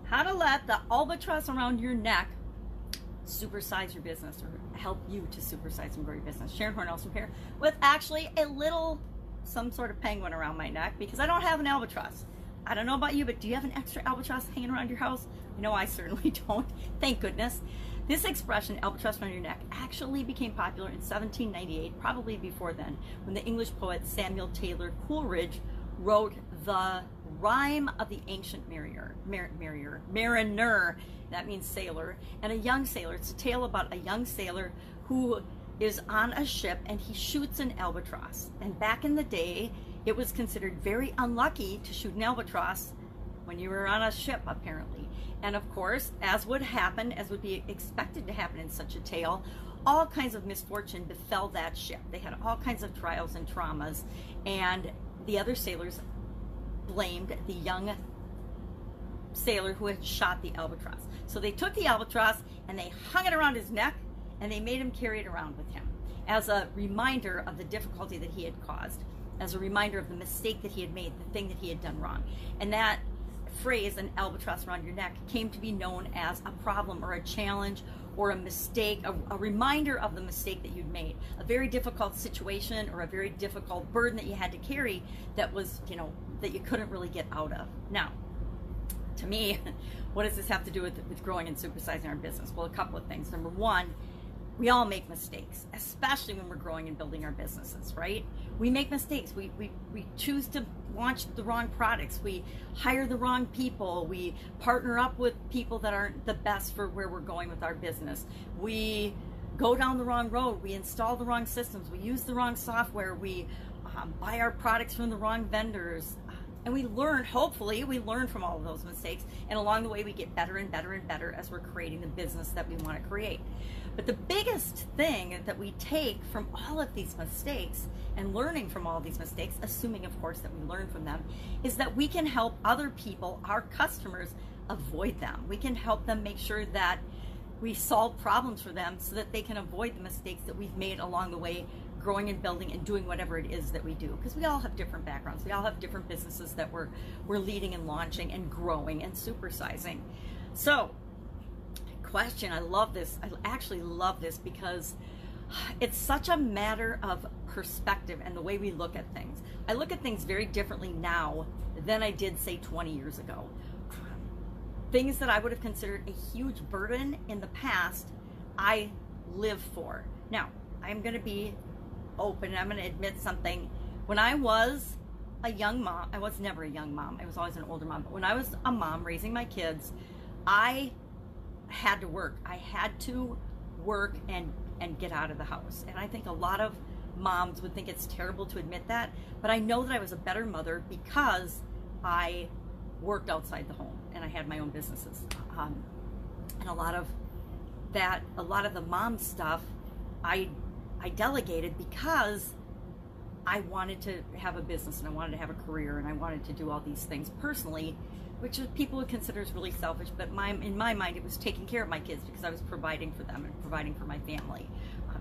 how to let the albatross around your neck supersize your business, or help you to supersize and grow your business. Sharon Horne-Ellstrom here with actually some sort of penguin around my neck, because I don't have an albatross. I don't know about you, but do you have an extra albatross hanging around your house? No, I certainly don't. Thank goodness. This expression, albatross around your neck, actually became popular in 1798, probably before then, when the English poet Samuel Taylor Coleridge wrote the Rime of the Ancient Mariner. That means sailor, and a young sailor. It's a tale about a young sailor who is on a ship and he shoots an albatross. And back in the day, it was considered very unlucky to shoot an albatross when you were on a ship, apparently. And of course, as would be expected to happen in such a tale, all kinds of misfortune befell that ship. They had all kinds of trials and traumas, and the other sailors blamed the young sailor who had shot the albatross. So they took the albatross and they hung it around his neck, and they made him carry it around with him as a reminder of the difficulty that he had caused, as a reminder of the mistake that he had made, the thing that he had done wrong. And that phrase, an albatross around your neck, came to be known as a problem or a challenge or a mistake, a reminder of the mistake that you'd made, a very difficult situation or a very difficult burden that you had to carry that was, that you couldn't really get out of. Now, to me, what does this have to do with growing and supersizing our business? Well, a couple of things. Number one, we all make mistakes, especially when we're growing and building our businesses, right? We make mistakes. We choose to launch the wrong products. We hire the wrong people. We partner up with people that aren't the best for where we're going with our business. We go down the wrong road. We install the wrong systems. We use the wrong software. We buy our products from the wrong vendors. And we learn, hopefully, from all of those mistakes. And along the way, we get better and better and better as we're creating the business that we want to create. But the biggest thing that we take from all of these mistakes and learning from all of these mistakes, assuming, of course, that we learn from them, is that we can help other people, our customers, avoid them. We can help them make sure that we solve problems for them so that they can avoid the mistakes that we've made along the way, growing and building and doing whatever it is that we do, because we all have different backgrounds. We all have different businesses that we're leading and launching and growing and supersizing. So, question, I love this. I actually love this because it's such a matter of perspective and the way we look at things. I look at things very differently now than I did, say, 20 years ago. Things that I would have considered a huge burden in the past, I live for. Now, I'm going to be open. I'm going to admit something. When I was a young mom, I was never a young mom. I was always an older mom. But when I was a mom raising my kids, I had to work. I had to work and get out of the house. And I think a lot of moms would think it's terrible to admit that, but I know that I was a better mother because I worked outside the home and I had my own businesses. And a lot of the mom stuff, I delegated because I wanted to have a business and I wanted to have a career and I wanted to do all these things personally, which people would consider is really selfish, but in my mind it was taking care of my kids because I was providing for them and providing for my family.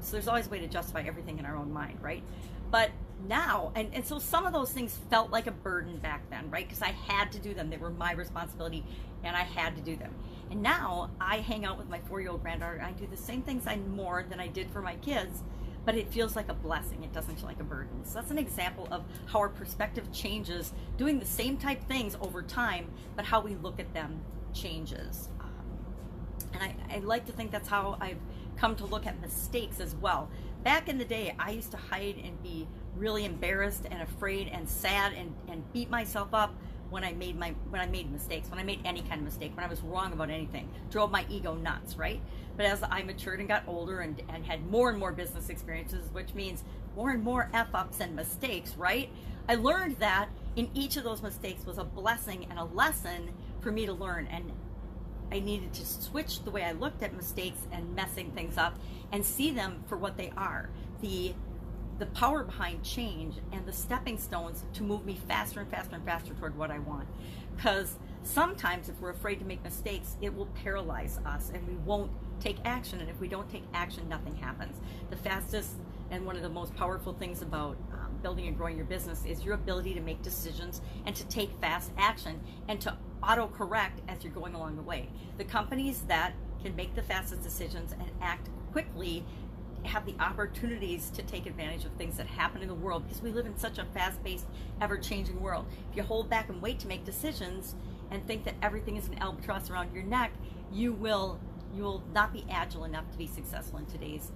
So there's always a way to justify everything in our own mind, right? But now, and so some of those things felt like a burden back then, right? Because I had to do them. They were my responsibility and I had to do them. And now I hang out with my 4-year-old granddaughter and I do the same things more than I did for my kids, but it feels like a blessing. It doesn't feel like a burden. So that's an example of how our perspective changes, doing the same type things over time, but how we look at them changes. And I like to think that's how I've come to look at mistakes as well. Back in the day, I used to hide and be really embarrassed and afraid and sad and beat myself up when I made mistakes, when I made any kind of mistake, when I was wrong about anything, drove my ego nuts, right? But as I matured and got older and had more and more business experiences, which means more and more F-ups and mistakes, right? I learned that in each of those mistakes was a blessing and a lesson for me to learn, and I needed to switch the way I looked at mistakes and messing things up and see them for what they are. The power behind change and the stepping stones to move me faster and faster and faster toward what I want. Because sometimes if we're afraid to make mistakes, it will paralyze us and we won't take action. And if we don't take action, nothing happens. The fastest and one of the most powerful things about building and growing your business is your ability to make decisions and to take fast action and to autocorrect as you're going along the way. The companies that can make the fastest decisions and act quickly have the opportunities to take advantage of things that happen in the world, because we live in such a fast-paced, ever-changing world. If you hold back and wait to make decisions and think that everything is an albatross around your neck, you will not be agile enough to be successful in today's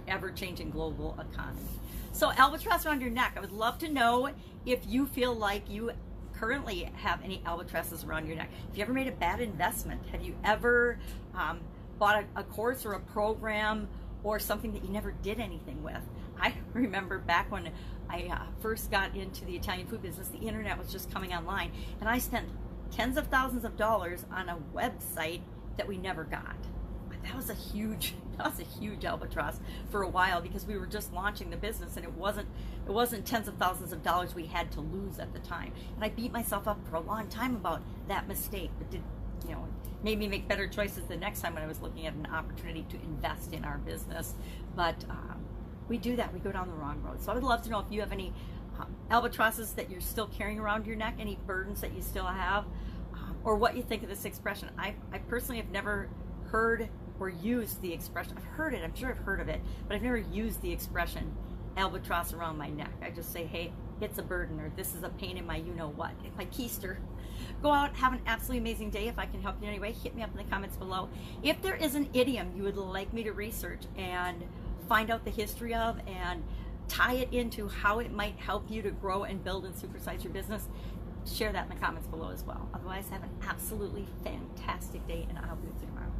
ever-changing global economy. So albatross around your neck, I would love to know if you feel like you currently have any albatrosses around your neck. Have you ever made a bad investment? Have you ever bought a course or a program or something that you never did anything with? I remember back when I first got into the Italian food business, the internet was just coming online, and I spent tens of thousands of dollars on a website that we never got. That was a huge albatross for a while, because we were just launching the business, and it wasn't tens of thousands of dollars we had to lose at the time. And I beat myself up for a long time about that mistake, but made me make better choices the next time when I was looking at an opportunity to invest in our business. But we do that, we go down the wrong road. So I would love to know if you have any albatrosses that you're still carrying around your neck, any burdens that you still have, or what you think of this expression. I personally have never heard or used the expression. I've heard it, I'm sure I've heard of it, but I've never used the expression albatross around my neck. I just say, hey, it's a burden, or this is a pain in my you-know-what, in my keister. Go out, have an absolutely amazing day. If I can help you in any way, hit me up in the comments below. If there is an idiom you would like me to research and find out the history of and tie it into how it might help you to grow and build and supersize your business, share that in the comments below as well. Otherwise, have an absolutely fantastic day, and I'll be with you tomorrow.